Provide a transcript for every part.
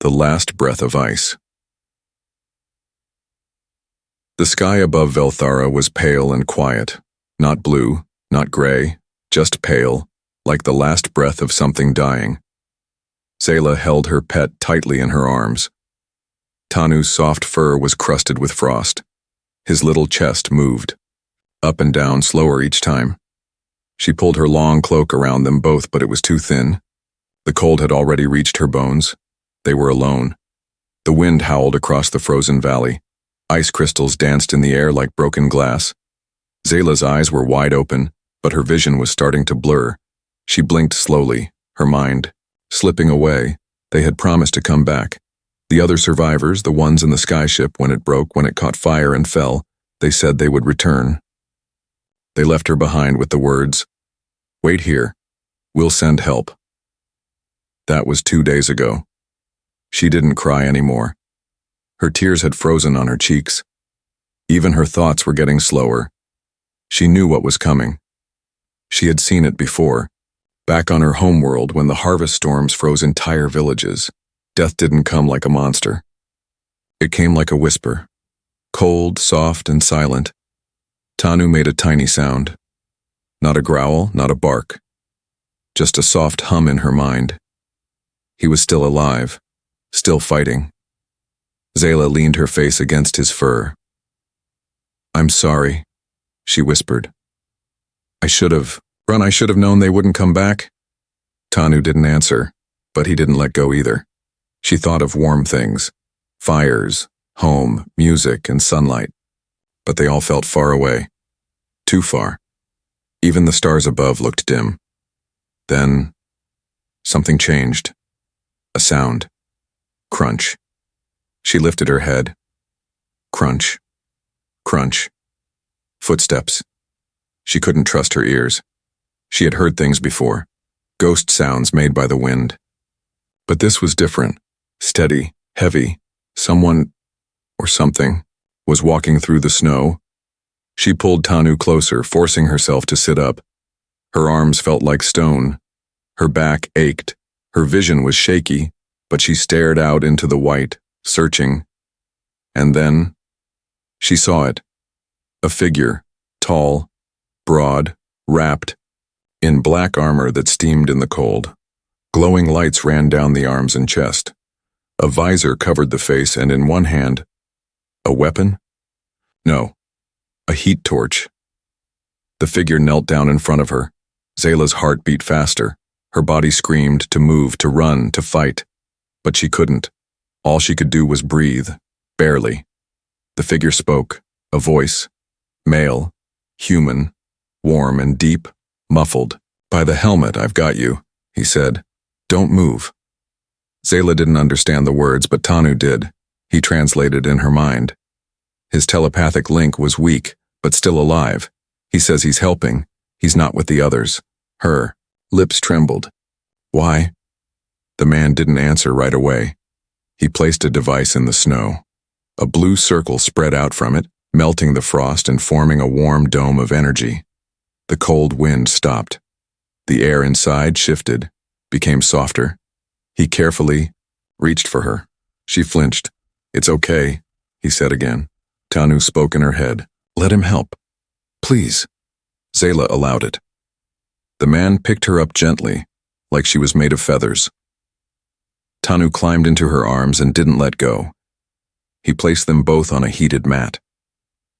The Last Breath of Ice. The sky above Velthara was pale and quiet. Not blue, not gray, just pale, like the last breath of something dying. Zayla held her pet tightly in her arms. Tanu's soft fur was crusted with frost. His little chest moved, up and down slower each time. She pulled her long cloak around them both, but it was too thin. The cold had already reached her bones. They were alone. The wind howled across the frozen valley. Ice crystals danced in the air like broken glass. Zayla's eyes were wide open, but her vision was starting to blur. She blinked slowly, her mind slipping away. They had promised to come back. The other survivors, the ones in the skyship when it broke, when it caught fire and fell, they said they would return. They left her behind with the words, "Wait here. We'll send help." That was 2 days ago. She didn't cry anymore. Her tears had frozen on her cheeks. Even her thoughts were getting slower. She knew what was coming. She had seen it before. Back on her homeworld, when the harvest storms froze entire villages, death didn't come like a monster. It came like a whisper. Cold, soft, and silent. Tanu made a tiny sound. Not a growl, not a bark. Just a soft hum in her mind. He was still alive, still fighting. Zayla leaned her face against his fur. "I'm sorry," she whispered. I should have known they wouldn't come back." Tanu didn't answer, but he didn't let go either. She thought of warm things, fires, home, music, and sunlight. But they all felt far away. Too far. Even the stars above looked dim. Then, something changed. A sound. Crunch. She lifted her head. Crunch. Crunch. Footsteps. She couldn't trust her ears. She had heard things before. Ghost sounds made by the wind. But this was different. Steady, heavy. Someone, or something, was walking through the snow. She pulled Tanu closer, forcing herself to sit up. Her arms felt like stone. Her back ached. Her vision was shaky, but she stared out into the white, searching. And then, she saw it. A figure, tall, broad, wrapped, in black armor that steamed in the cold. Glowing lights ran down the arms and chest. A visor covered the face, and in one hand, a weapon? No, a heat torch. The figure knelt down in front of her. Zayla's heart beat faster. Her body screamed to move, to run, to fight. But she couldn't. All she could do was breathe, barely. The figure spoke, a voice, male, human, warm and deep, muffled. "By the helmet, I've got you," he said. "Don't move." Zayla didn't understand the words, but Tanu did. He translated in her mind. His telepathic link was weak, but still alive. He says he's helping. He's not with the others. Her lips trembled. "Why?" The man didn't answer right away. He placed a device in the snow. A blue circle spread out from it, melting the frost and forming a warm dome of energy. The cold wind stopped. The air inside shifted, became softer. He carefully reached for her. She flinched. "It's okay," he said again. Tanu spoke in her head. "Let him help. Please." Zayla allowed it. The man picked her up gently, like she was made of feathers. Tanu climbed into her arms and didn't let go. He placed them both on a heated mat.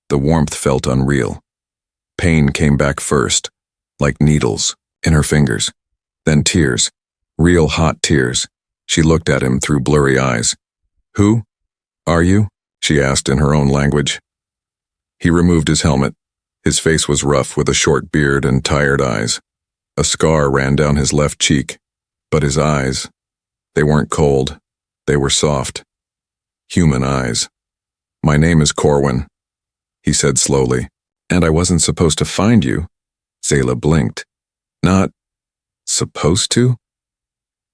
The warmth felt unreal. Pain came back first, like needles, in her fingers. Then tears, real hot tears. She looked at him through blurry eyes. "Who are you?" she asked in her own language. He removed his helmet. His face was rough with a short beard and tired eyes. A scar ran down his left cheek, but his eyes, they weren't cold. They were soft. Human eyes. "My name is Corwin," he said slowly. "And I wasn't supposed to find you." Zayla blinked. "Not supposed to?"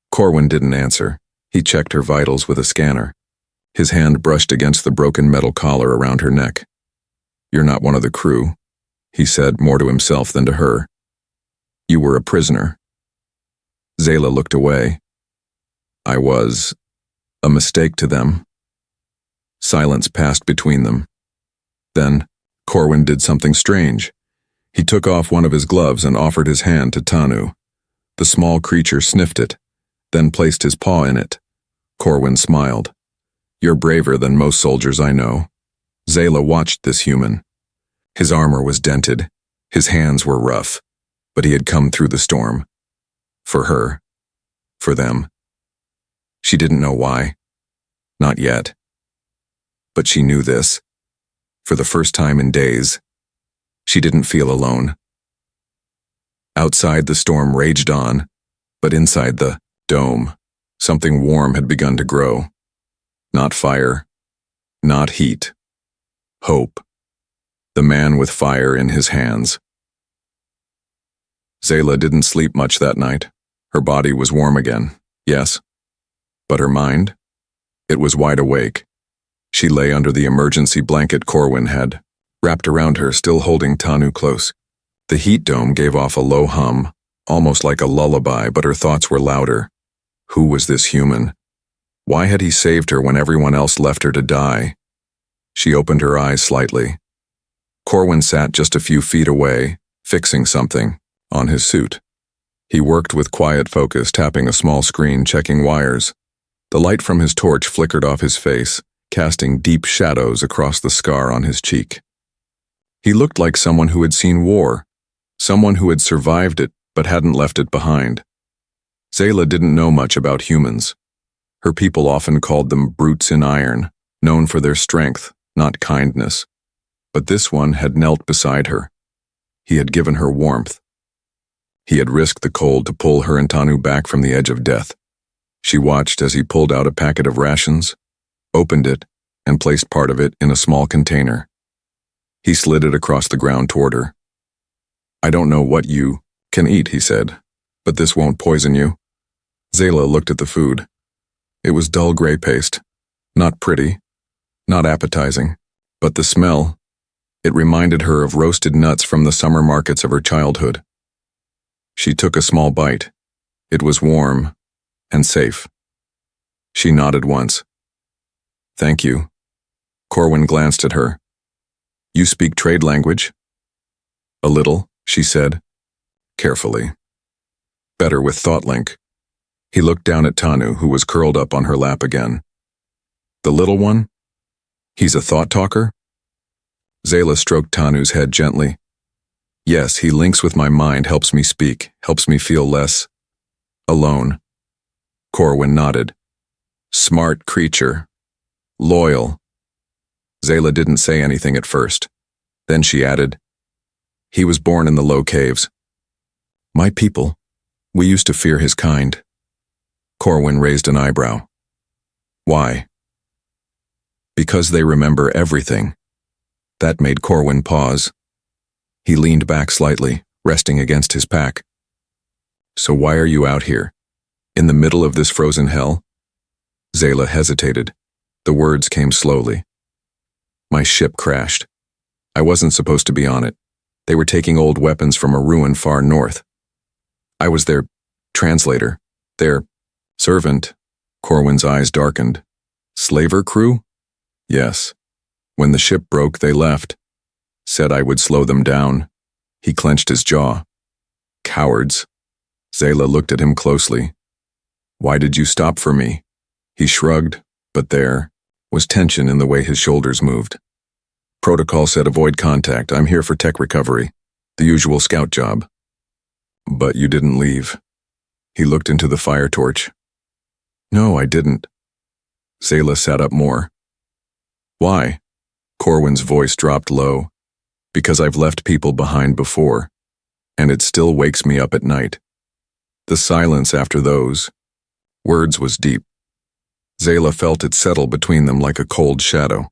Corwin didn't answer. He checked her vitals with a scanner. His hand brushed against the broken metal collar around her neck. "You're not one of the crew," he said, more to himself than to her. "You were a prisoner." Zayla looked away. I was A mistake to them. Silence passed between them. Then, Corwin did something strange. He took off one of his gloves and offered his hand to Tanu. The small creature sniffed it, then placed his paw in it. Corwin smiled. "You're braver than most soldiers I know." Zayla watched this human. His armor was dented, his hands were rough, but he had come through the storm. For her. For them. She didn't know why. Not yet. But she knew this. For the first time in days, she didn't feel alone. Outside, the storm raged on, but inside the dome, something warm had begun to grow. Not fire, not heat. Hope. The man with fire in his hands. Zayla didn't sleep much that night. Her body was warm again, yes. But her mind? It was wide awake. She lay under the emergency blanket Corwin had wrapped around her, still holding Tanu close. The heat dome gave off a low hum, almost like a lullaby, but her thoughts were louder. Who was this human? Why had he saved her when everyone else left her to die? She opened her eyes slightly. Corwin sat just a few feet away, fixing something on his suit. He worked with quiet focus, tapping a small screen, checking wires. The light from his torch flickered off his face, casting deep shadows across the scar on his cheek. He looked like someone who had seen war, someone who had survived it but hadn't left it behind. Zayla didn't know much about humans. Her people often called them brutes in iron, known for their strength, not kindness. But this one had knelt beside her. He had given her warmth. He had risked the cold to pull her and Tanu back from the edge of death. She watched as he pulled out a packet of rations, opened it, and placed part of it in a small container. He slid it across the ground toward her. "I don't know what you can eat," he said, "but this won't poison you." Zayla looked at the food. It was dull gray paste. Not pretty, not appetizing, but the smell, it reminded her of roasted nuts from the summer markets of her childhood. She took a small bite. It was warm and safe. She nodded once. "Thank you." Corwin glanced at her. "You speak trade language?" "A little," she said, carefully. "Better with ThoughtLink." He looked down at Tanu, who was curled up on her lap again. "The little one? He's a thought talker?" Zayla stroked Tanu's head gently. "Yes, he links with my mind, helps me speak, helps me feel less alone." Corwin nodded. "Smart creature. Loyal." Zayla didn't say anything at first. Then she added, "He was born in the low caves. My people, we used to fear his kind." Corwin raised an eyebrow. "Why?" "Because they remember everything." That made Corwin pause. He leaned back slightly, resting against his pack. "So why are you out here? In the middle of this frozen hell?" Zayla hesitated. The words came slowly. "My ship crashed. I wasn't supposed to be on it. They were taking old weapons from a ruin far north. I was their translator, their servant." Corwin's eyes darkened. "Slaver crew?" "Yes. When the ship broke, they left. Said I would slow them down." He clenched his jaw. "Cowards." Zayla looked at him closely. "Why did you stop for me?" He shrugged, but there was tension in the way his shoulders moved. "Protocol said avoid contact. I'm here for tech recovery. The usual scout job." "But you didn't leave." He looked into the fire torch. "No, I didn't." Zayla sat up more. "Why?" Corwin's voice dropped low. "Because I've left people behind before, and it still wakes me up at night." The silence after those words was deep. Zayla felt it settle between them like a cold shadow.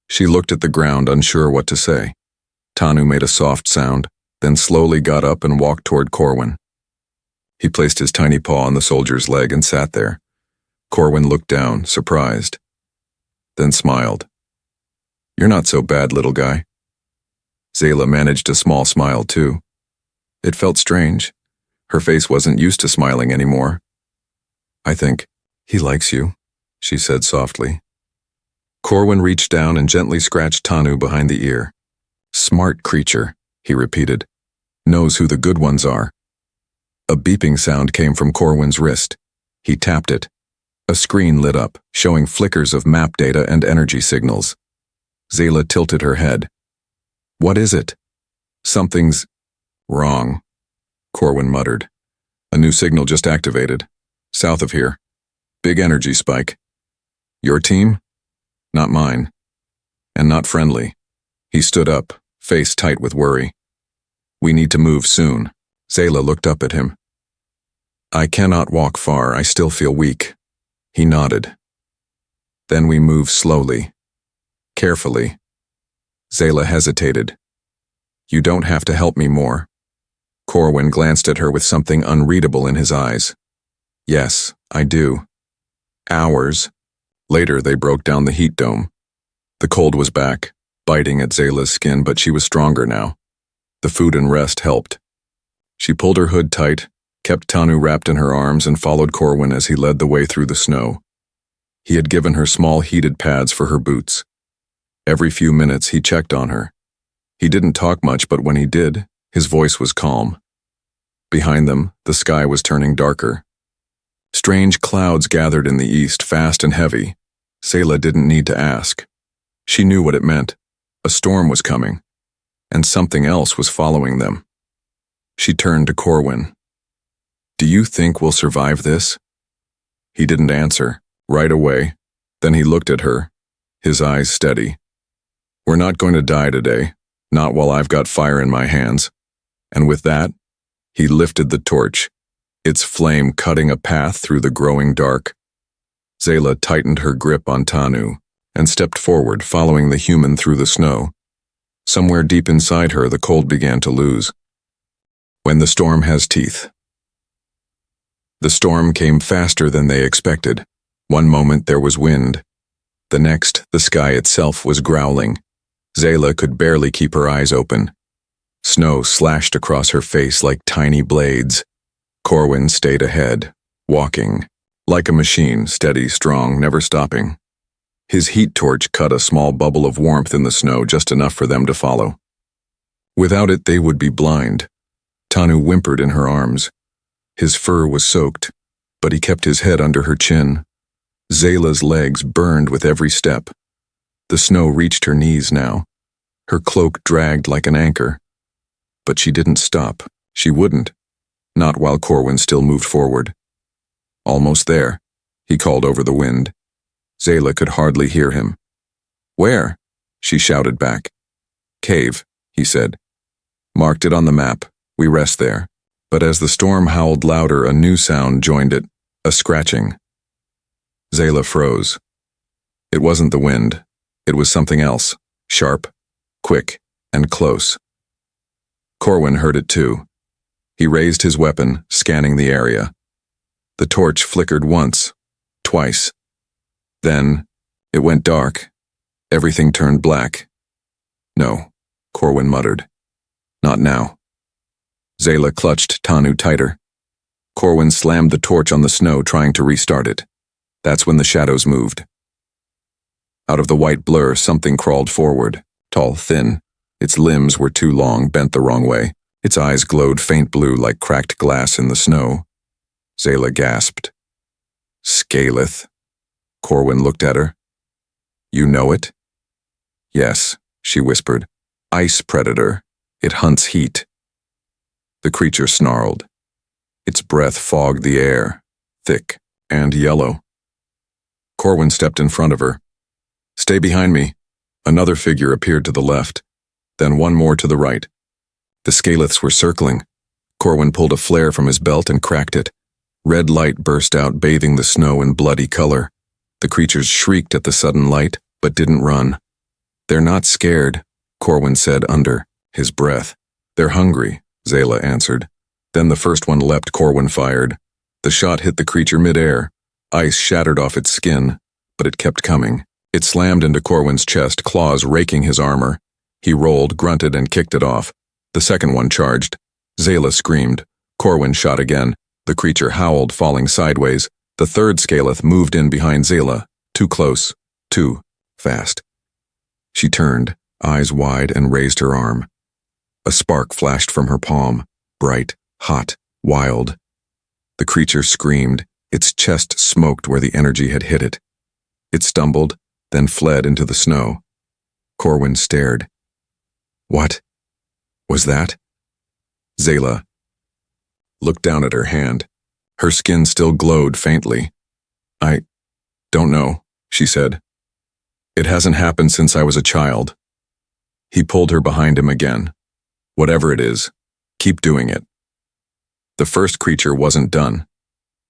She looked at the ground, unsure what to say. Tanu made a soft sound, then slowly got up and walked toward Corwin. He placed his tiny paw on the soldier's leg and sat there. Corwin looked down, surprised, then smiled. "You're not so bad, little guy." Zayla managed a small smile, too. It felt strange. Her face wasn't used to smiling anymore. "I think he likes you." she said softly. Corwin reached down and gently scratched Tanu behind the ear. Smart creature, he repeated. Knows who the good ones are. A beeping sound came from Corwin's wrist. He tapped it. A screen lit up, showing flickers of map data and energy signals. Zayla tilted her head. What is it? Something's wrong, Corwin muttered. A new signal just activated. South of here. Big energy spike. Your team? Not mine. And not friendly. He stood up, face tight with worry. We need to move soon. Zayla looked up at him. I cannot walk far, I still feel weak. He nodded. Then we move slowly. Carefully. Zayla hesitated. You don't have to help me more. Corwin glanced at her with something unreadable in his eyes. Yes, I do. Hours. Later they broke down the heat dome. The cold was back, biting at Zayla's skin, but she was stronger now. The food and rest helped. She pulled her hood tight, kept Tanu wrapped in her arms, and followed Corwin as he led the way through the snow. He had given her small heated pads for her boots. Every few minutes he checked on her. He didn't talk much, but when he did, his voice was calm. Behind them, the sky was turning darker. Strange clouds gathered in the east, fast and heavy. Zayla didn't need to ask. She knew what it meant. A storm was coming, and something else was following them. She turned to Corwin. Do you think we'll survive this? He didn't answer, right away. Then he looked at her, his eyes steady. We're not going to die today, not while I've got fire in my hands. And with that, he lifted the torch, its flame cutting a path through the growing dark. Zayla tightened her grip on Tanu and stepped forward, following the human through the snow. Somewhere deep inside her, the cold began to lose. When the storm has teeth. The storm came faster than they expected. One moment there was wind. The next, the sky itself was growling. Zayla could barely keep her eyes open. Snow slashed across her face like tiny blades. Corwin stayed ahead, walking, like a machine, steady, strong, never stopping. His heat torch cut a small bubble of warmth in the snow, just enough for them to follow. Without it, they would be blind. Tanu whimpered in her arms. His fur was soaked, but he kept his head under her chin. Zayla's legs burned with every step. The snow reached her knees now. Her cloak dragged like an anchor. But she didn't stop. She wouldn't. Not while Corwin still moved forward. Almost there, he called over the wind. Zayla could hardly hear him. Where? She shouted back. Cave, he said. Marked it on the map. We rest there. But as the storm howled louder, a new sound joined it, a scratching. Zayla froze. It wasn't the wind. It was something else, sharp, quick, and close. Corwin heard it too. He raised his weapon, scanning the area. The torch flickered once, twice. Then, it went dark. Everything turned black. No, Corwin muttered. Not now. Zayla clutched Tanu tighter. Corwin slammed the torch on the snow, trying to restart it. That's when the shadows moved. Out of the white blur, something crawled forward, tall, thin. Its limbs were too long, bent the wrong way. Its eyes glowed faint blue like cracked glass in the snow. Zayla gasped. Scaleth. Corwin looked at her. You know it? Yes, she whispered. Ice predator. It hunts heat. The creature snarled. Its breath fogged the air, thick and yellow. Corwin stepped in front of her. Stay behind me. Another figure appeared to the left, then one more to the right. The Scaleths were circling. Corwin pulled a flare from his belt and cracked it. Red light burst out, bathing the snow in bloody color. The creatures shrieked at the sudden light, but didn't run. They're not scared, Corwin said under his breath. They're hungry, Zayla answered. Then the first one leapt. Corwin fired. The shot hit the creature midair. Ice shattered off its skin, but it kept coming. It slammed into Corwin's chest, claws raking his armor. He rolled, grunted, and kicked it off. The second one charged. Zayla screamed. Corwin shot again. The creature howled, falling sideways. The third Scaleth moved in behind Zayla, Too close. Too fast. She turned, eyes wide, and raised her arm. A spark flashed from her palm, bright, hot, wild. The creature screamed, its chest smoked where the energy had hit it. It stumbled, then fled into the snow. Corwin stared. What was that? Zayla looked down at her hand. Her skin still glowed faintly. I don't know, she said. It hasn't happened since I was a child. He pulled her behind him again. Whatever it is, keep doing it. The first creature wasn't done.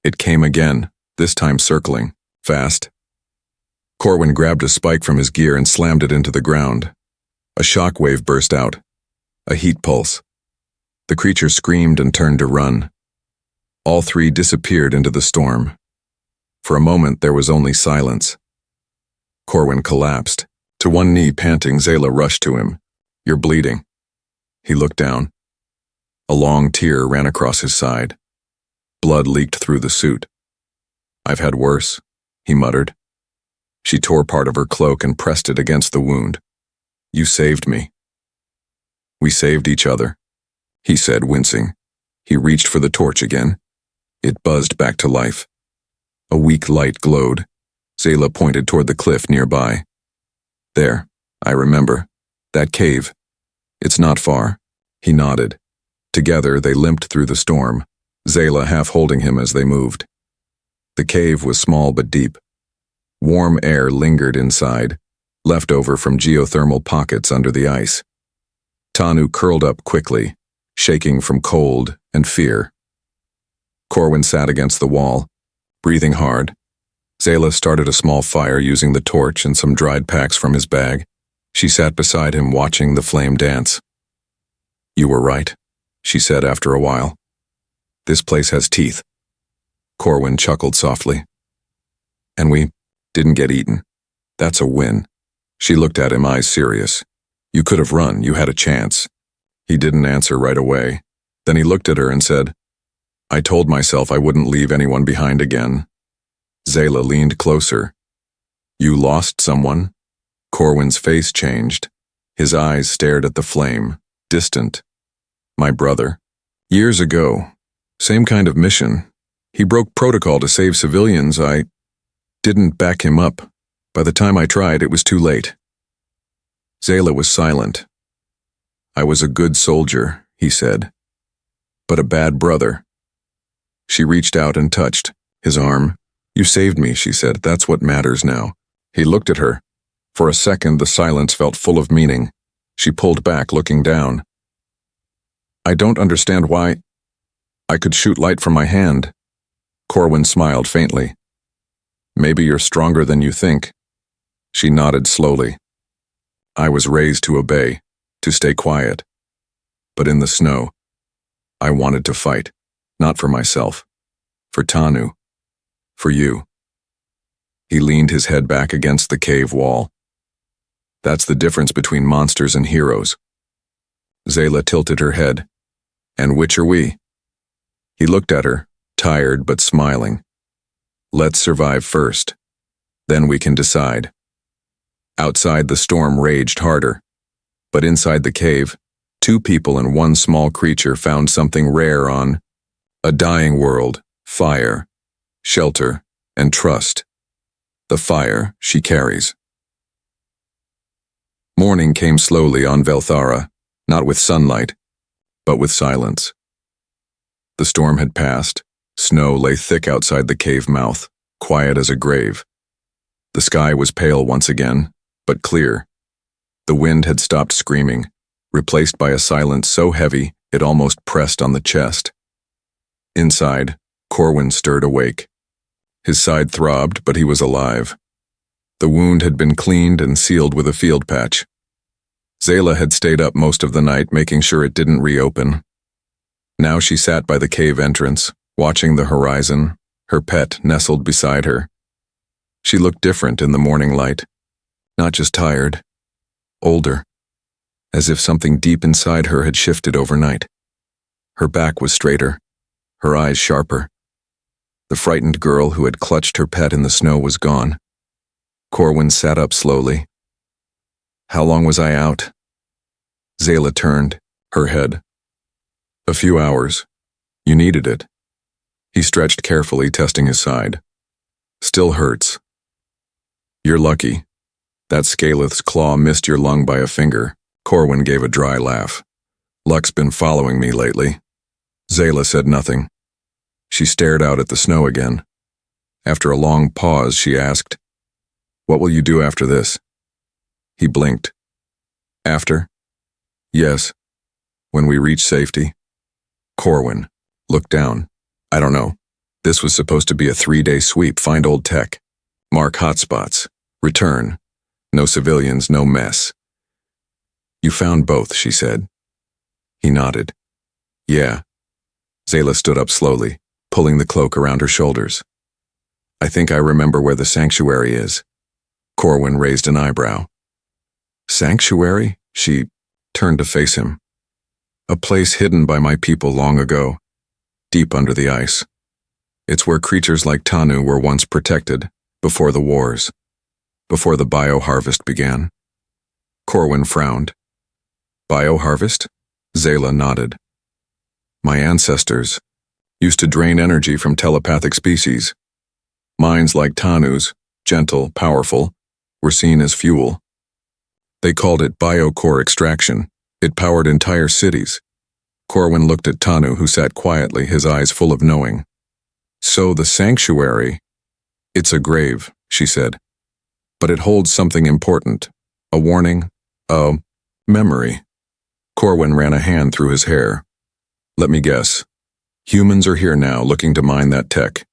It came again, this time circling, fast. Corwin grabbed a spike from his gear and slammed it into the ground. A shock wave burst out. A heat pulse. The creature screamed and turned to run. All three disappeared into the storm. For a moment there was only silence. Corwin collapsed. To one knee, panting, Zayla rushed to him. You're bleeding. He looked down. A long tear ran across his side. Blood leaked through the suit. I've had worse, he muttered. She tore part of her cloak and pressed it against the wound. You saved me. We saved each other, he said, wincing. He reached for the torch again. It buzzed back to life. A weak light glowed. Zayla pointed toward the cliff nearby. There, I remember. That cave. It's not far. He nodded. Together they limped through the storm, Zayla half holding him as they moved. The cave was small but deep. Warm air lingered inside, left over from geothermal pockets under the ice. Tanu curled up quickly, shaking from cold and fear. Corwin sat against the wall, breathing hard. Zayla started a small fire using the torch and some dried packs from his bag. She sat beside him watching the flame dance. You were right, she said after a while. This place has teeth. Corwin chuckled softly. And we didn't get eaten. That's a win. She looked at him, eyes serious. You could have run, you had a chance. He didn't answer right away. Then he looked at her and said, I told myself I wouldn't leave anyone behind again. Zayla leaned closer. You lost someone? Corwin's face changed. His eyes stared at the flame, distant. My brother. Years ago. Same kind of mission. He broke protocol to save civilians. I didn't back him up. By the time I tried, it was too late. Zayla was silent. I was a good soldier, he said, but a bad brother. She reached out and touched his arm. You saved me, she said. That's what matters now. He looked at her. For a second, the silence felt full of meaning. She pulled back, looking down. I don't understand why. I could shoot light from my hand. Corwin smiled faintly. Maybe you're stronger than you think. She nodded slowly. I was raised to obey, to stay quiet. But in the snow, I wanted to fight, not for myself, for Tanu, for you. He leaned his head back against the cave wall. That's the difference between monsters and heroes. Zayla tilted her head. And which are we? He looked at her, tired but smiling. Let's survive first. Then we can decide. Outside, the storm raged harder. But inside the cave, two people and one small creature found something rare on a dying world, fire, shelter, and trust. The fire she carries. Morning came slowly on Velthara, not with sunlight, but with silence. The storm had passed. Snow lay thick outside the cave mouth, quiet as a grave. The sky was pale once again, but clear. The wind had stopped screaming, replaced by a silence so heavy it almost pressed on the chest. Inside, Corwin stirred awake. His side throbbed, but he was alive. The wound had been cleaned and sealed with a field patch. Zayla had stayed up most of the night, making sure it didn't reopen. Now she sat by the cave entrance, watching the horizon, her pet nestled beside her. She looked different in the morning light. Not just tired, older, as if something deep inside her had shifted overnight. Her back was straighter, her eyes sharper. The frightened girl who had clutched her pet in the snow was gone. Corwin sat up slowly. How long was I out? Zayla turned, her head. A few hours. You needed it. He stretched carefully, testing his side. Still hurts. You're lucky. That Scaleth's claw missed your lung by a finger. Corwin gave a dry laugh. Luck's been following me lately. Zayla said nothing. She stared out at the snow again. After a long pause, she asked, What will you do after this? He blinked. After? Yes. When we reach safety. Corwin looked down. I don't know. This was supposed to be a 3-day sweep, find old tech. Mark hotspots. Return. No civilians, no mess. You found both, she said. He nodded. Yeah. Zayla stood up slowly, pulling the cloak around her shoulders. I think I remember where the sanctuary is. Corwin raised an eyebrow. Sanctuary? She turned to face him. A place hidden by my people long ago, deep under the ice. It's where creatures like Tanu were once protected, before the wars, before the bioharvest began. Corwin frowned. Bioharvest? Zayla nodded. My ancestors used to drain energy from telepathic species. Minds like Tanu's, gentle, powerful, were seen as fuel. They called it biocore extraction. It powered entire cities. Corwin looked at Tanu, who sat quietly, his eyes full of knowing. So the sanctuary, it's a grave, she said. But it holds something important. A warning, a memory. Corwin ran a hand through his hair. Let me guess. Humans are here now, looking to mine that tech.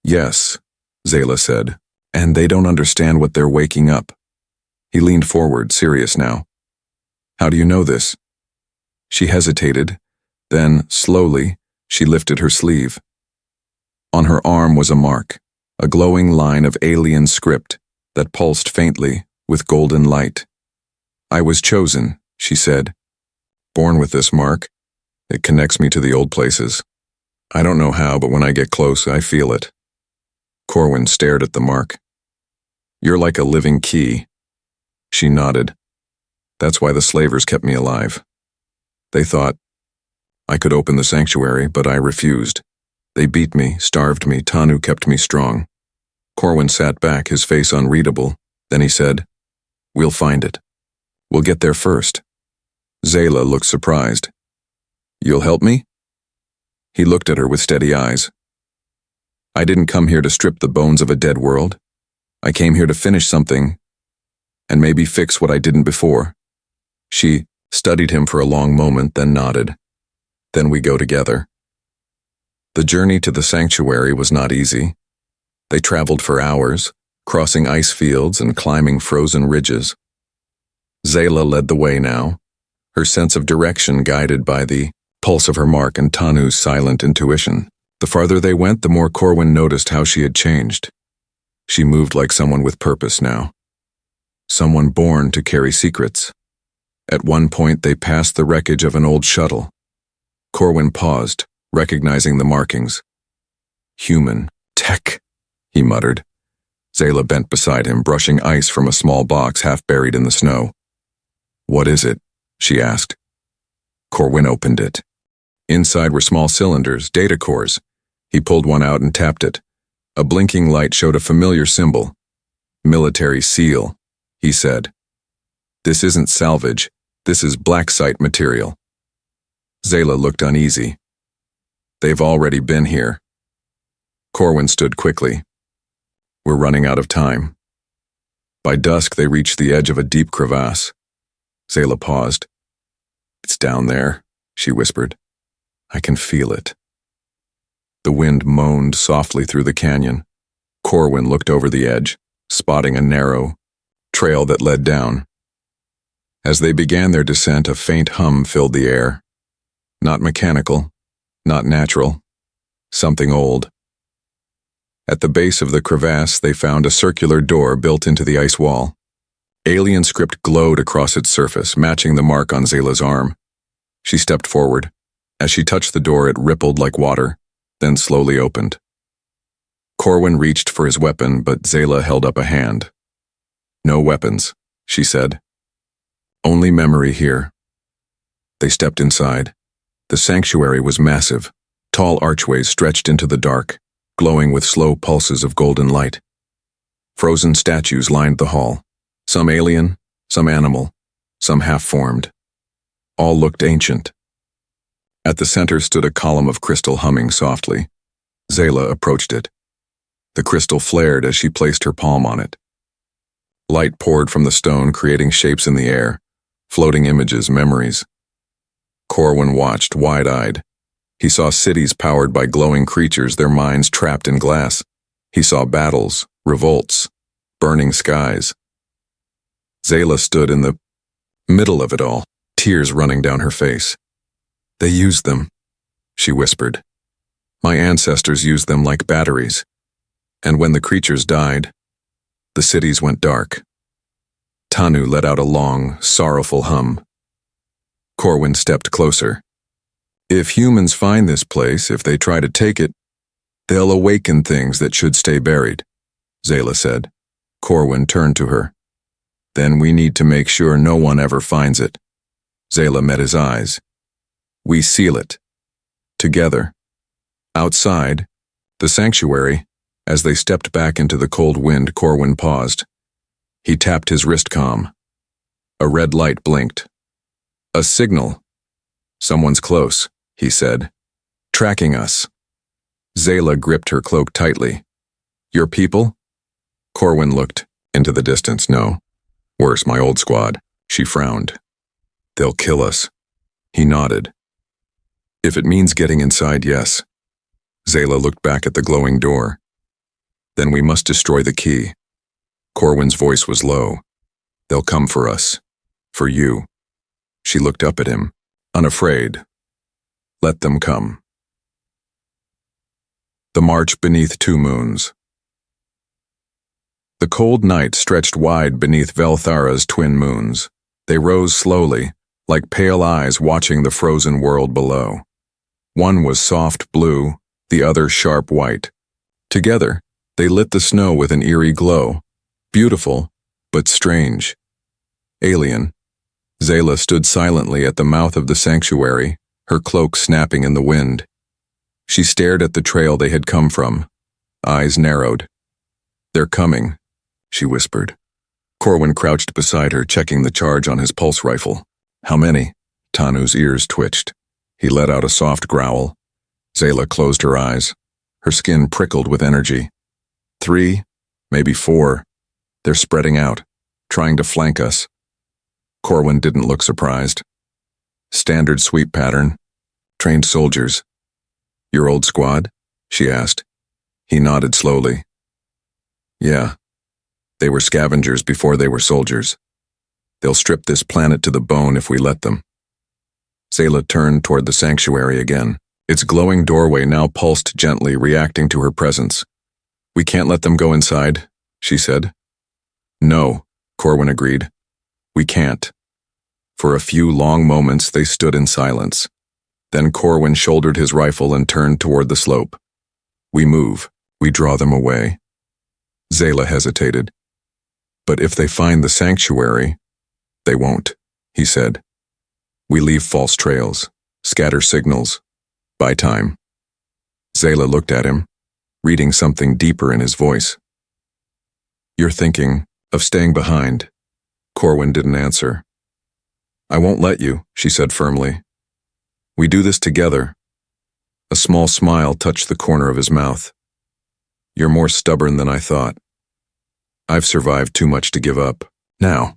Yes, Zayla said, and they don't understand what they're waking up. He leaned forward, serious now. How do you know this? She hesitated, then, slowly, she lifted her sleeve. On her arm was a mark, a glowing line of alien script that pulsed faintly with golden light. I was chosen, she said. Born with this mark, it connects me to the old places. I don't know how, but when I get close, I feel it. Corwin stared at the mark. You're like a living key. She nodded. That's why the slavers kept me alive. They thought I could open the sanctuary, but I refused. They beat me, starved me, Tanu kept me strong. Corwin sat back, his face unreadable. Then he said, We'll find it. We'll get there first. Zayla looked surprised. You'll help me? He looked at her with steady eyes. I didn't come here to strip the bones of a dead world. I came here to finish something, and maybe fix what I didn't before. She studied him for a long moment, then nodded. Then we go together. The journey to the sanctuary was not easy. They traveled for hours, crossing ice fields and climbing frozen ridges. Zayla led the way now, her sense of direction guided by the pulse of her mark and Tanu's silent intuition. The farther they went, the more Corwin noticed how she had changed. She moved like someone with purpose now. Someone born to carry secrets. At one point, they passed the wreckage of an old shuttle. Corwin paused, recognizing the markings. Human. Tech, he muttered. Zayla bent beside him, brushing ice from a small box half buried in the snow. What is it? She asked. Corwin opened it. Inside were small cylinders, data cores. He pulled one out and tapped it. A blinking light showed a familiar symbol. Military seal, he said. This isn't salvage. This is black site material. Zayla looked uneasy. They've already been here. Corwin stood quickly. We're running out of time. By dusk, they reached the edge of a deep crevasse. Zayla paused. It's down there, she whispered. I can feel it. The wind moaned softly through the canyon. Corwin looked over the edge, spotting a narrow trail that led down. As they began their descent, a faint hum filled the air. Not mechanical, not natural, something old. At the base of the crevasse, they found a circular door built into the ice wall. Alien script glowed across its surface, matching the mark on Zayla's arm. She stepped forward. As she touched the door, it rippled like water, then slowly opened. Corwin reached for his weapon, but Zayla held up a hand. No weapons, she said. Only memory here. They stepped inside. The sanctuary was massive. Tall archways stretched into the dark, glowing with slow pulses of golden light. Frozen statues lined the hall, some alien, some animal, some half-formed. All looked ancient. At the center stood a column of crystal humming softly. Zayla approached it. The crystal flared as she placed her palm on it. Light poured from the stone, creating shapes in the air, floating images, memories. Corwin watched, wide-eyed. He saw cities powered by glowing creatures, their minds trapped in glass. He saw battles, revolts, burning skies. Zayla stood in the middle of it all, tears running down her face. They used them, she whispered. My ancestors used them like batteries. And when the creatures died, the cities went dark. Tanu let out a long, sorrowful hum. Corwin stepped closer. If humans find this place, if they try to take it, they'll awaken things that should stay buried, Zayla said. Corwin turned to her. Then we need to make sure no one ever finds it. Zayla met his eyes. We seal it. Together. Outside, the sanctuary, as they stepped back into the cold wind, Corwin paused. He tapped his wrist comm. A red light blinked. A signal. Someone's close, he said. Tracking us. Zayla gripped her cloak tightly. Your people? Corwin looked into the distance. No. Worse, my old squad. She frowned. They'll kill us. He nodded. If it means getting inside, yes. Zayla looked back at the glowing door. Then we must destroy the key. Corwin's voice was low. They'll come for us. For you. She looked up at him, unafraid. Let them come. The march beneath two moons. The cold night stretched wide beneath Velthara's twin moons. They rose slowly, like pale eyes watching the frozen world below. One was soft blue, the other sharp white. Together, they lit the snow with an eerie glow. Beautiful, but strange. Alien. Zayla stood silently at the mouth of the sanctuary, her cloak snapping in the wind. She stared at the trail they had come from, eyes narrowed. They're coming, she whispered. Corwin crouched beside her, checking the charge on his pulse rifle. How many? Tanu's ears twitched. He let out a soft growl. Zayla closed her eyes. Her skin prickled with energy. 3, maybe 4. They're spreading out, trying to flank us. Corwin didn't look surprised. Standard sweep pattern. Trained soldiers. Your old squad? She asked. He nodded slowly. Yeah. They were scavengers before they were soldiers. They'll strip this planet to the bone if we let them. Zayla turned toward the sanctuary again. Its glowing doorway now pulsed gently, reacting to her presence. We can't let them go inside, she said. No, Corwin agreed. We can't. For a few long moments they stood in silence. Then Corwin shouldered his rifle and turned toward the slope. We move. We draw them away. Zayla hesitated. But if they find the sanctuary, they won't, he said. We leave false trails, scatter signals, buy time. Zayla looked at him, reading something deeper in his voice. You're thinking of staying behind. Corwin didn't answer. I won't let you, she said firmly. We do this together. A small smile touched the corner of his mouth. You're more stubborn than I thought. I've survived too much to give up. Now.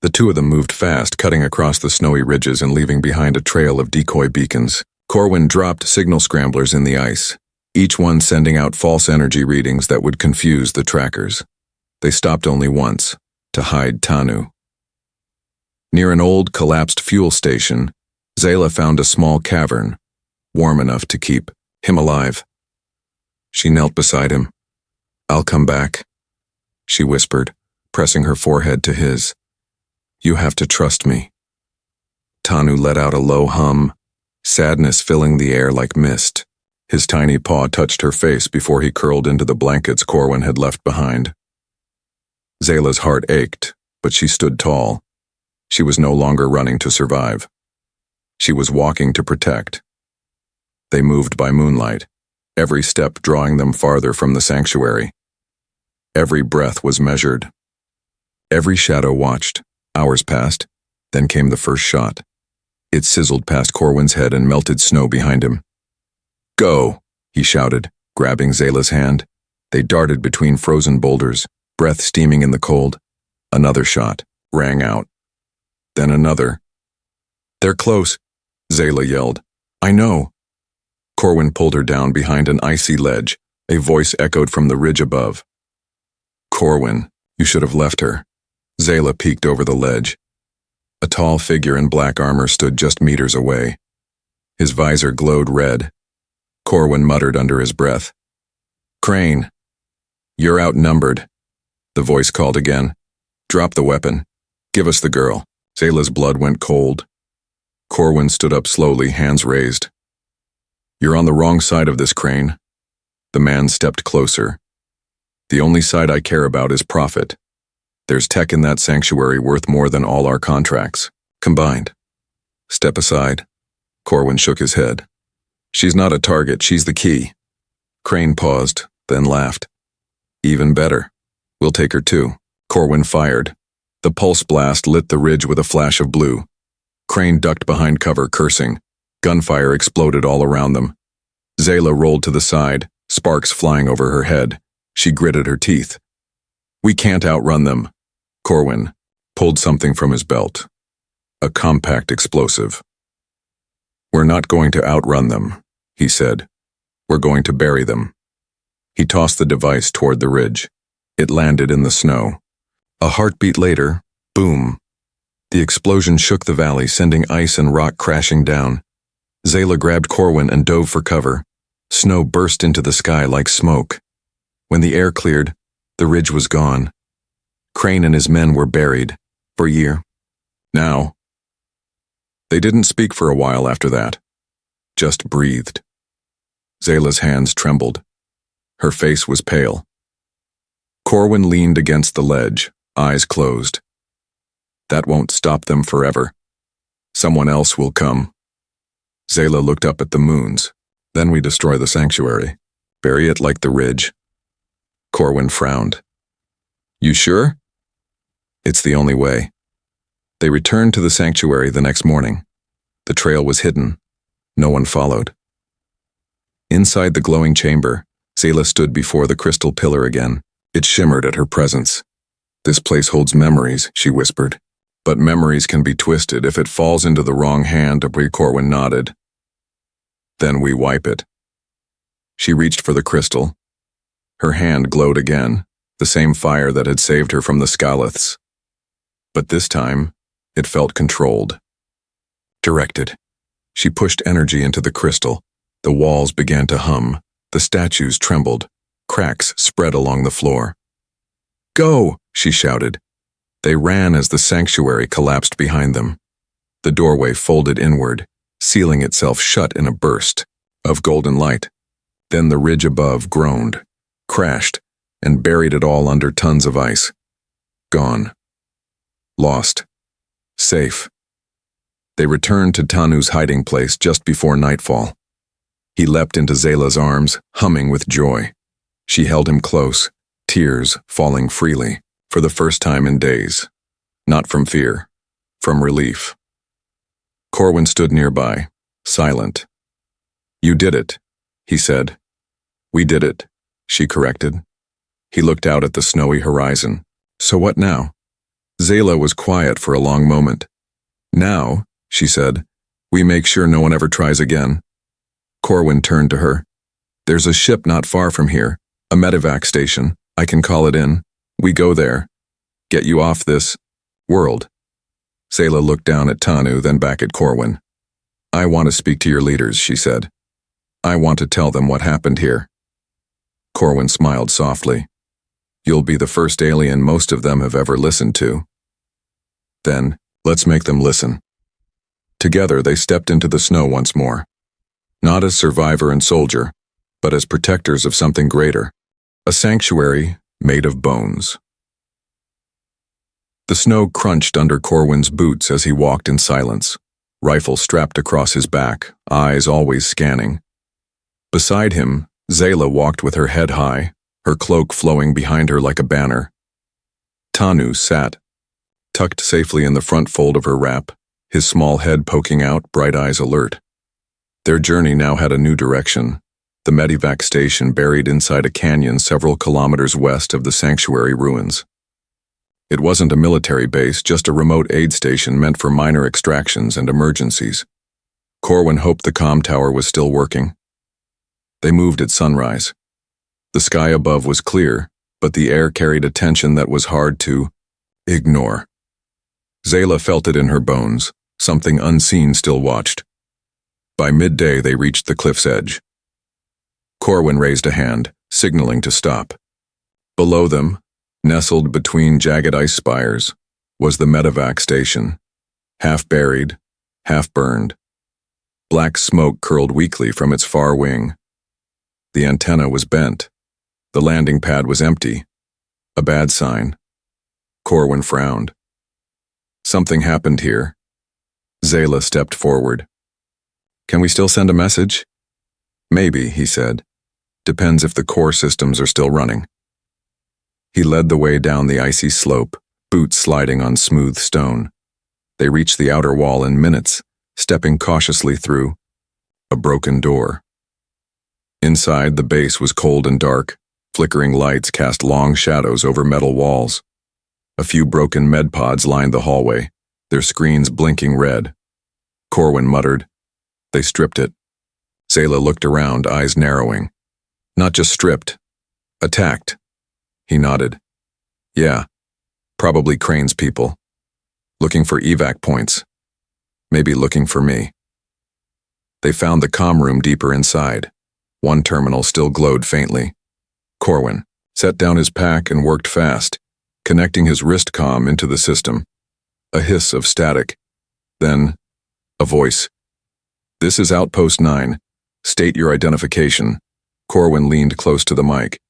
The two of them moved fast, cutting across the snowy ridges and leaving behind a trail of decoy beacons. Corwin dropped signal scramblers in the ice, each one sending out false energy readings that would confuse the trackers. They stopped only once, to hide Tanu. Near an old, collapsed fuel station, Zayla found a small cavern, warm enough to keep him alive. She knelt beside him. I'll come back, she whispered, pressing her forehead to his. You have to trust me. Tanu let out a low hum, sadness filling the air like mist. His tiny paw touched her face before he curled into the blankets Corwin had left behind. Zayla's heart ached, but she stood tall. She was no longer running to survive. She was walking to protect. They moved by moonlight, every step drawing them farther from the sanctuary. Every breath was measured. Every shadow watched. Hours passed, then came the first shot. It sizzled past Corwin's head and melted snow behind him. "Go!" he shouted, grabbing Zayla's hand. They darted between frozen boulders, breath steaming in the cold. Another shot rang out. Then another. "They're close," Zayla yelled. "I know." Corwin pulled her down behind an icy ledge. A voice echoed from the ridge above. "Corwin, you should have left her." Zayla peeked over the ledge. A tall figure in black armor stood just meters away. His visor glowed red. Corwin muttered under his breath. "Crane, you're outnumbered." The voice called again. "Drop the weapon. Give us the girl." Zayla's blood went cold. Corwin stood up slowly, hands raised. "You're on the wrong side of this, Crane." The man stepped closer. "The only side I care about is profit. There's tech in that sanctuary worth more than all our contracts, combined." "Step aside." Corwin shook his head. "She's not a target, she's the key." Crane paused, then laughed. "Even better. We'll take her too." Corwin fired. The pulse blast lit the ridge with a flash of blue. Crane ducked behind cover, cursing. Gunfire exploded all around them. Zayla rolled to the side, sparks flying over her head. She gritted her teeth. "We can't outrun them." Corwin pulled something from his belt. A compact explosive. "We're not going to outrun them," he said. "We're going to bury them." He tossed the device toward the ridge. It landed in the snow. A heartbeat later, boom. The explosion shook the valley, sending ice and rock crashing down. Zayla grabbed Corwin and dove for cover. Snow burst into the sky like smoke. When the air cleared, the ridge was gone. Crane and his men were buried, for a year. Now. They didn't speak for a while after that. Just breathed. Zayla's hands trembled. Her face was pale. Corwin leaned against the ledge, eyes closed. "That won't stop them forever. Someone else will come." Zayla looked up at the moons. "Then we destroy the sanctuary. Bury it like the ridge." Corwin frowned. "You sure?" "It's the only way." They returned to the sanctuary the next morning. The trail was hidden. No one followed. Inside the glowing chamber, Zayla stood before the crystal pillar again. It shimmered at her presence. "This place holds memories," she whispered. "But memories can be twisted if it falls into the wrong hand," Corwin nodded. "Then we wipe it." She reached for the crystal. Her hand glowed again, the same fire that had saved her from the Scaliths. But this time, it felt controlled. Directed. She pushed energy into the crystal. The walls began to hum. The statues trembled. Cracks spread along the floor. "Go!" she shouted. They ran as the sanctuary collapsed behind them. The doorway folded inward, sealing itself shut in a burst of golden light. Then the ridge above groaned, crashed, and buried it all under tons of ice. Gone. Lost. Safe. They returned to Tanu's hiding place just before nightfall. He leapt into Zayla's arms, humming with joy. She held him close, tears falling freely, for the first time in days. Not from fear, from relief. Corwin stood nearby, silent. "You did it," he said. "We did it," she corrected. He looked out at the snowy horizon. "So what now?" Zayla was quiet for a long moment. "Now," she said, "we make sure no one ever tries again." Corwin turned to her. "There's a ship not far from here, a medevac station. I can call it in. We go there. Get you off this world." Zayla looked down at Tanu, then back at Corwin. "I want to speak to your leaders," she said. "I want to tell them what happened here." Corwin smiled softly. "You'll be the first alien most of them have ever listened to." "Then, let's make them listen." Together they stepped into the snow once more. Not as survivor and soldier, but as protectors of something greater. A sanctuary made of bones. The snow crunched under Corwin's boots as he walked in silence, rifle strapped across his back, eyes always scanning. Beside him, Zayla walked with her head high, her cloak flowing behind her like a banner. Tanu sat, tucked safely in the front fold of her wrap, his small head poking out, bright eyes alert. Their journey now had a new direction, the medevac station buried inside a canyon several kilometers west of the sanctuary ruins. It wasn't a military base, just a remote aid station meant for minor extractions and emergencies. Corwin hoped the comm tower was still working. They moved at sunrise. The sky above was clear, but the air carried a tension that was hard to ignore. Zayla felt it in her bones, something unseen still watched. By midday they reached the cliff's edge. Corwin raised a hand, signaling to stop. Below them, nestled between jagged ice spires, was the medevac station, half buried, half burned. Black smoke curled weakly from its far wing. The antenna was bent. The landing pad was empty. A bad sign. Corwin frowned. Something happened here. Zayla stepped forward. "Can we still send a message?" "Maybe," he said. "Depends if the core systems are still running." He led the way down the icy slope, boots sliding on smooth stone. They reached the outer wall in minutes, stepping cautiously through a broken door. Inside, the base was cold and dark. Flickering lights cast long shadows over metal walls. A few broken med pods lined the hallway, their screens blinking red. Corwin muttered. They stripped it. Zayla looked around, eyes narrowing. Not just stripped. Attacked. He nodded. Yeah, probably Crane's people. Looking for evac points. Maybe looking for me. They found the comm room deeper inside. One terminal still glowed faintly. Corwin set down his pack and worked fast, connecting his wrist comm into the system. A hiss of static. Then, a voice. "This is Outpost 9. State your identification." Corwin leaned close to the mic.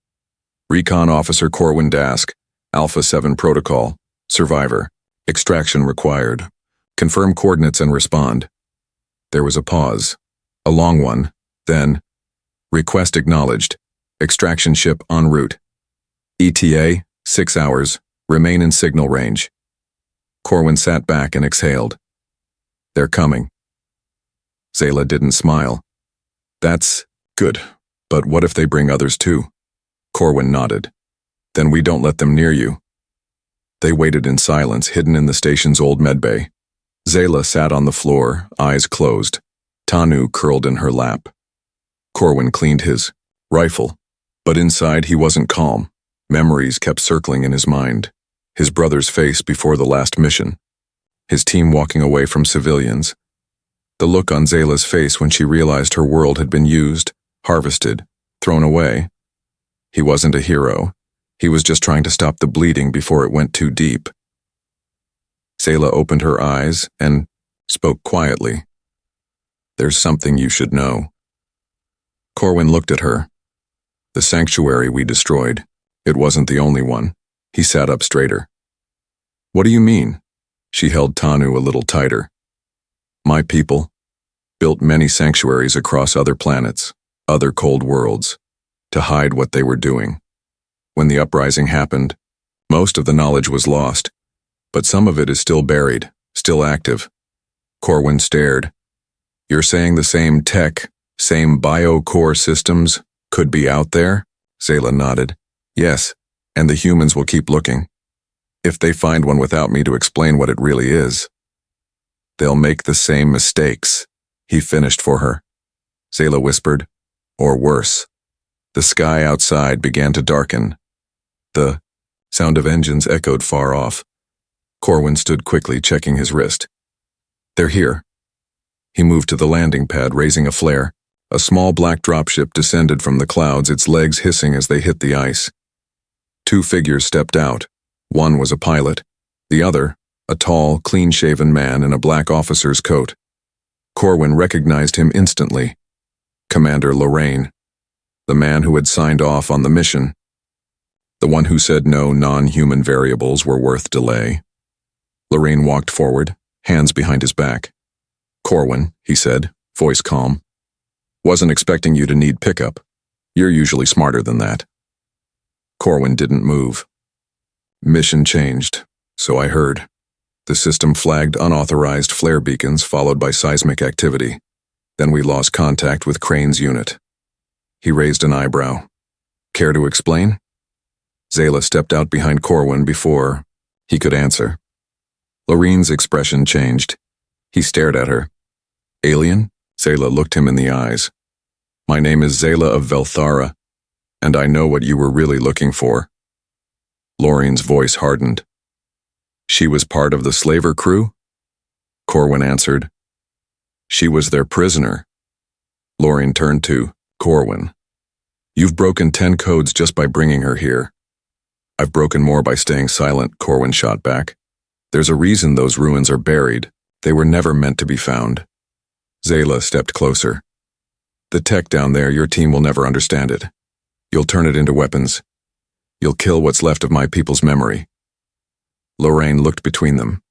"Recon Officer Corwin Dask, Alpha 7 Protocol, Survivor. Extraction required. Confirm coordinates and respond." There was a pause. A long one. Then, "Request acknowledged. Extraction ship en route. ETA, 6 hours. Remain in signal range." Corwin sat back and exhaled. "They're coming." Zayla didn't smile. "That's good, but what if they bring others too?" Corwin nodded. "Then we don't let them near you." They waited in silence, hidden in the station's old medbay. Zayla sat on the floor, eyes closed. Tanu curled in her lap. Corwin cleaned his rifle. But inside he wasn't calm. Memories kept circling in his mind. His brother's face before the last mission. His team walking away from civilians. The look on Zayla's face when she realized her world had been used, harvested, thrown away. He wasn't a hero. He was just trying to stop the bleeding before it went too deep. Zayla opened her eyes and spoke quietly. "There's something you should know." Corwin looked at her. "The sanctuary we destroyed. It wasn't the only one." He sat up straighter. "What do you mean?" She held Tanu a little tighter. "My people built many sanctuaries across other planets, other cold worlds, to hide what they were doing. When the uprising happened, most of the knowledge was lost, but some of it is still buried, still active." Corwin stared. "You're saying the same tech, same bio-core systems could be out there?" Zayla nodded. "Yes, and the humans will keep looking. If they find one without me to explain what it really is, they'll make the same mistakes." He finished for her. Zayla whispered, "Or worse." The sky outside began to darken. The sound of engines echoed far off. Corwin stood quickly, checking his wrist. "They're here." He moved to the landing pad, raising a flare. A small black dropship descended from the clouds, its legs hissing as they hit the ice. 2 figures stepped out. One was a pilot. The other, a tall, clean-shaven man in a black officer's coat. Corwin recognized him instantly. Commander Lorraine, the man who had signed off on the mission. The one who said no non-human variables were worth delay. Lorraine walked forward, hands behind his back. "Corwin," he said, voice calm. "Wasn't expecting you to need pickup. You're usually smarter than that." Corwin didn't move. "Mission changed, so I heard." The system flagged unauthorized flare beacons followed by seismic activity. Then we lost contact with Crane's unit. He raised an eyebrow. "Care to explain?" Zayla stepped out behind Corwin before he could answer. Lorraine's expression changed. He stared at her. "Alien?" Zayla looked him in the eyes. "My name is Zayla of Velthara, and I know what you were really looking for." Lorraine's voice hardened. "She was part of the slaver crew?" Corwin answered. "She was their prisoner." Lorraine turned to Corwin. "You've broken 10 codes just by bringing her here." "I've broken more by staying silent," Corwin shot back. "There's a reason those ruins are buried. They were never meant to be found." Zayla stepped closer. "The tech down there, your team will never understand it. You'll turn it into weapons. You'll kill what's left of my people's memory." Lorraine looked between them.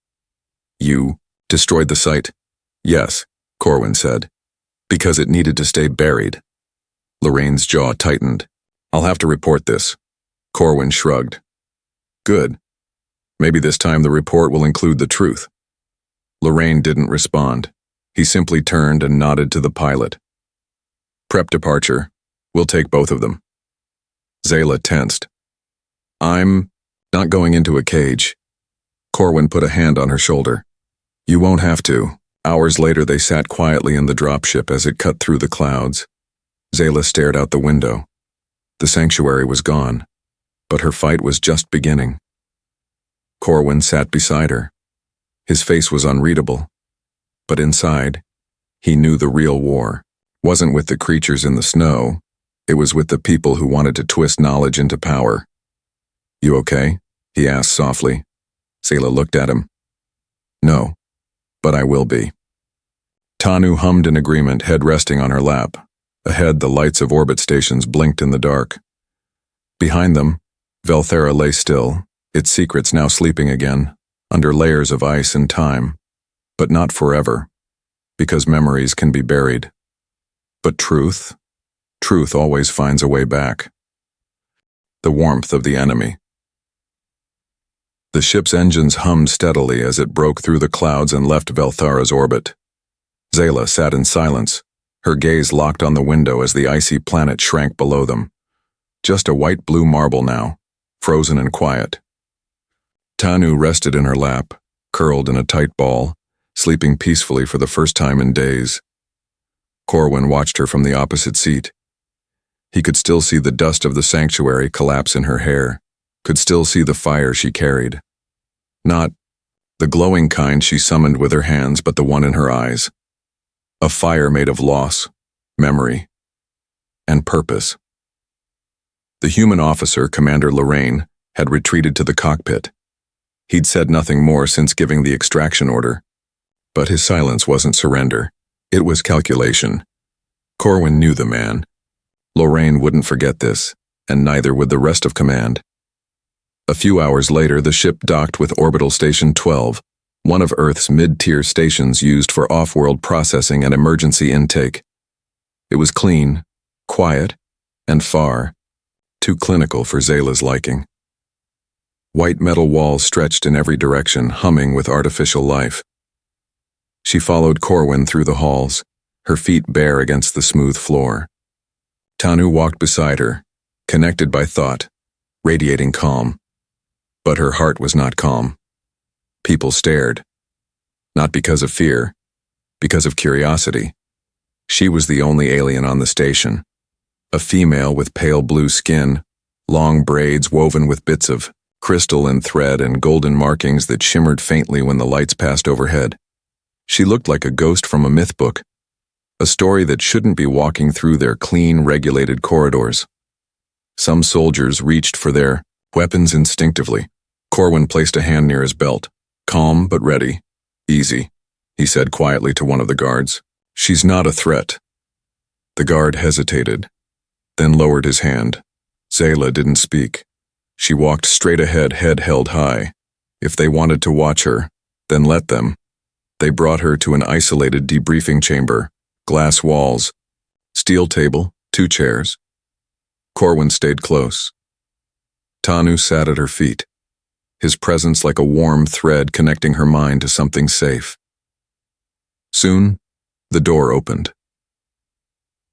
"You destroyed the site?" "Yes," Corwin said, "because it needed to stay buried." Lorraine's jaw tightened. "I'll have to report this." Corwin shrugged. "Good. Maybe this time the report will include the truth." Lorraine didn't respond. He simply turned and nodded to the pilot. "Prep departure. We'll take both of them." Zayla tensed. "I'm not going into a cage." Corwin put a hand on her shoulder. "You won't have to." Hours later they sat quietly in the dropship as it cut through the clouds. Zayla stared out the window. The sanctuary was gone, but her fight was just beginning. Corwin sat beside her. His face was unreadable, but inside, he knew the real war wasn't with the creatures in the snow. It was with the people who wanted to twist knowledge into power. "You okay?" he asked softly. Zayla looked at him. "No, but I will be." Tanu hummed in agreement, head resting on her lap. Ahead, the lights of orbit stations blinked in the dark. Behind them, Velthara lay still, its secrets now sleeping again, under layers of ice and time. But not forever, because memories can be buried. But truth always finds a way back. The warmth of the enemy. The ship's engines hummed steadily as it broke through the clouds and left Velthara's orbit. Zayla sat in silence, her gaze locked on the window as the icy planet shrank below them. Just a white-blue marble now, frozen and quiet. Tanu rested in her lap, curled in a tight ball, sleeping peacefully for the first time in days. Corwin watched her from the opposite seat. He could still see the dust of the sanctuary collapse in her hair, could still see the fire she carried. Not the glowing kind she summoned with her hands, but the one in her eyes. A fire made of loss, memory, and purpose. The human officer, Commander Lorraine, had retreated to the cockpit. He'd said nothing more since giving the extraction order. But his silence wasn't surrender. It was calculation. Corwin knew the man. Lorraine wouldn't forget this, and neither would the rest of command. A few hours later, the ship docked with Orbital Station 12, one of Earth's mid-tier stations used for off-world processing and emergency intake. It was clean, quiet, and far too clinical for Zayla's liking. White metal walls stretched in every direction, humming with artificial life. She followed Corwin through the halls, her feet bare against the smooth floor. Tanu walked beside her, connected by thought, radiating calm. But her heart was not calm. People stared. Not because of fear, because of curiosity. She was the only alien on the station. A female with pale blue skin, long braids woven with bits of crystal and thread and golden markings that shimmered faintly when the lights passed overhead. She looked like a ghost from a myth book, a story that shouldn't be walking through their clean, regulated corridors. Some soldiers reached for their weapons instinctively. Corwin placed a hand near his belt. "Calm but ready. Easy," he said quietly to one of the guards. "She's not a threat." The guard hesitated, then lowered his hand. Zayla didn't speak. She walked straight ahead, head held high. If they wanted to watch her, Then let them. They brought her to an isolated debriefing chamber, glass walls, steel table, 2 chairs. Corwin stayed close. Tanu sat at her feet, his presence like a warm thread connecting her mind to something safe. Soon, the door opened.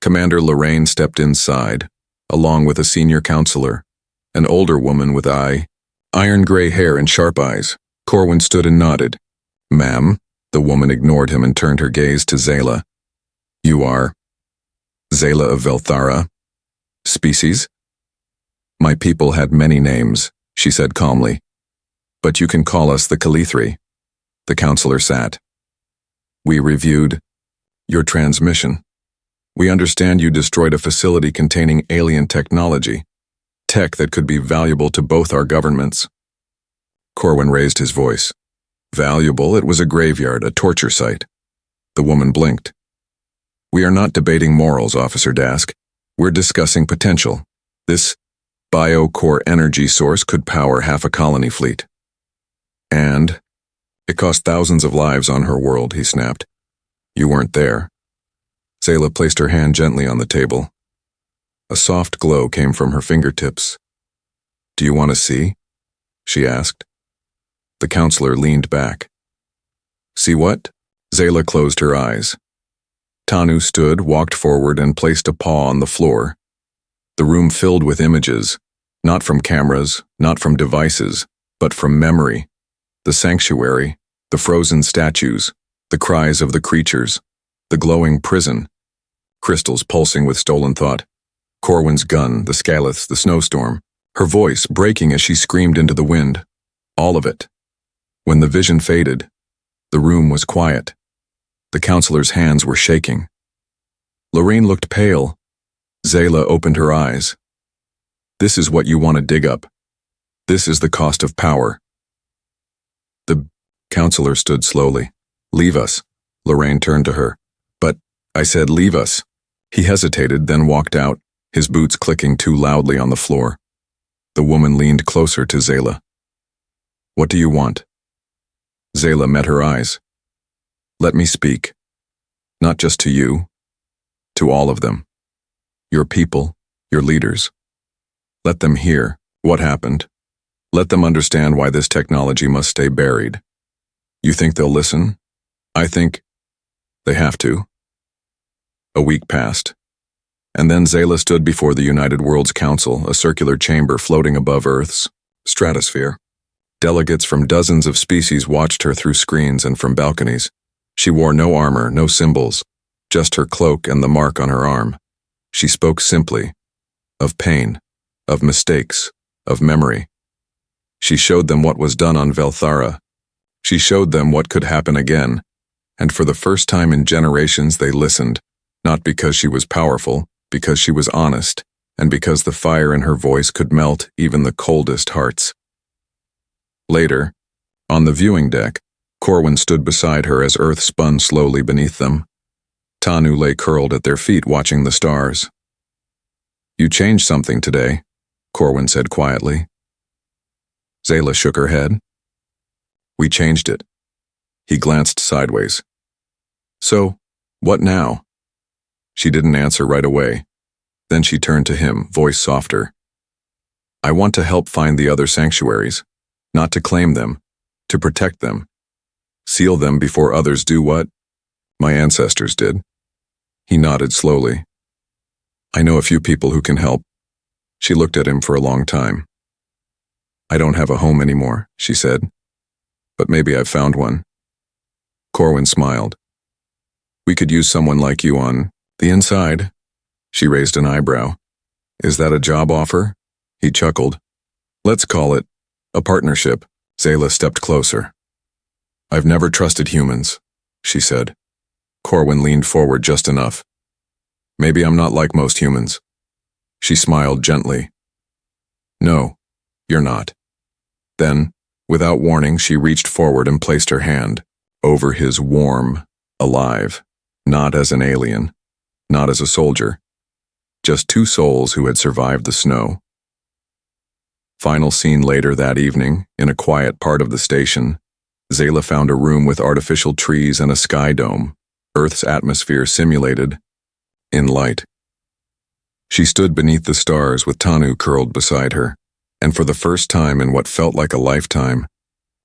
Commander Lorraine stepped inside, along with a senior counselor, an older woman with iron gray hair and sharp eyes. Corwin stood and nodded. "Ma'am," the woman ignored him and turned her gaze to Zayla. "You are Zayla of Velthara? Species?" "My people had many names," she said calmly. "But you can call us the Kalithri." The counselor sat. "We reviewed your transmission. We understand you destroyed a facility containing alien technology, tech that could be valuable to both our governments." Corwin raised his voice. "Valuable? It was a graveyard, a torture site." The woman blinked. "We are not debating morals, Officer Dask. We're discussing potential. This bio-core energy source could power half a colony fleet. And it cost thousands of lives on her world," he snapped. "You weren't there." Zayla placed her hand gently on the table. A soft glow came from her fingertips. "Do you want to see?" she asked. The counselor leaned back. "See what?" Zayla closed her eyes. Tanu stood, walked forward, and placed a paw on the floor. The room filled with images, not from cameras, not from devices, but from memory. The sanctuary, the frozen statues, the cries of the creatures, the glowing prison, crystals pulsing with stolen thought, Corwin's gun, the scaliths, the snowstorm, her voice breaking as she screamed into the wind. All of it. When the vision faded, the room was quiet. The counselor's hands were shaking. Lorraine looked pale. Zayla opened her eyes. "This is what you want to dig up. This is the cost of power." The counselor stood slowly. "Leave us." Lorraine turned to her. "But," I said, "leave us." He hesitated, then walked out, his boots clicking too loudly on the floor. The woman leaned closer to Zayla. "What do you want?" Zayla met her eyes. "Let me speak. Not just to you. To all of them. Your people, your leaders. Let them hear what happened. Let them understand why this technology must stay buried. You think they'll listen? I think they have to." A week passed. And then Zayla stood before the United Worlds Council, a circular chamber floating above Earth's stratosphere. Delegates from dozens of species watched her through screens and from balconies. She wore no armor, no symbols, just her cloak and the mark on her arm. She spoke simply, of pain, of mistakes, of memory. She showed them what was done on Velthara. She showed them what could happen again, and for the first time in generations they listened, not because she was powerful, because she was honest, and because the fire in her voice could melt even the coldest hearts. Later, on the viewing deck, Corwin stood beside her as Earth spun slowly beneath them. Tanu lay curled at their feet watching the stars. "You changed something today," Corwin said quietly. Zayla shook her head. "We changed it." He glanced sideways. "So, what now?" She didn't answer right away. Then she turned to him, voice softer. "I want to help find the other sanctuaries. Not to claim them, to protect them. Seal them before others do what my ancestors did." He nodded slowly. "I know a few people who can help." She looked at him for a long time. "I don't have a home anymore," she said. "But maybe I've found one." Corwin smiled. "We could use someone like you on the inside." She raised an eyebrow. "Is that a job offer?" He chuckled. "Let's call it a partnership." Zayla stepped closer. "I've never trusted humans," she said. Corwin leaned forward just enough. "Maybe I'm not like most humans." She smiled gently. "No, you're not." Then, without warning, she reached forward and placed her hand over his warm, alive, not as an alien, not as a soldier, just 2 souls who had survived the snow. Final scene later that evening, in a quiet part of the station, Zayla found a room with artificial trees and a sky dome, Earth's atmosphere simulated in light. She stood beneath the stars with Tanu curled beside her, and for the first time in what felt like a lifetime,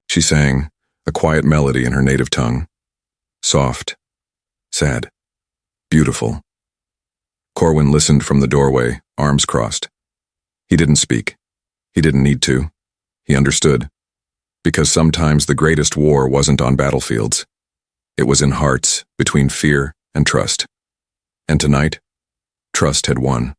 she sang a quiet melody in her native tongue. Soft, sad, beautiful. Corwin listened from the doorway, arms crossed. He didn't speak. He didn't need to. He understood. Because sometimes the greatest war wasn't on battlefields. It was in hearts, between fear and trust. And tonight, trust had won.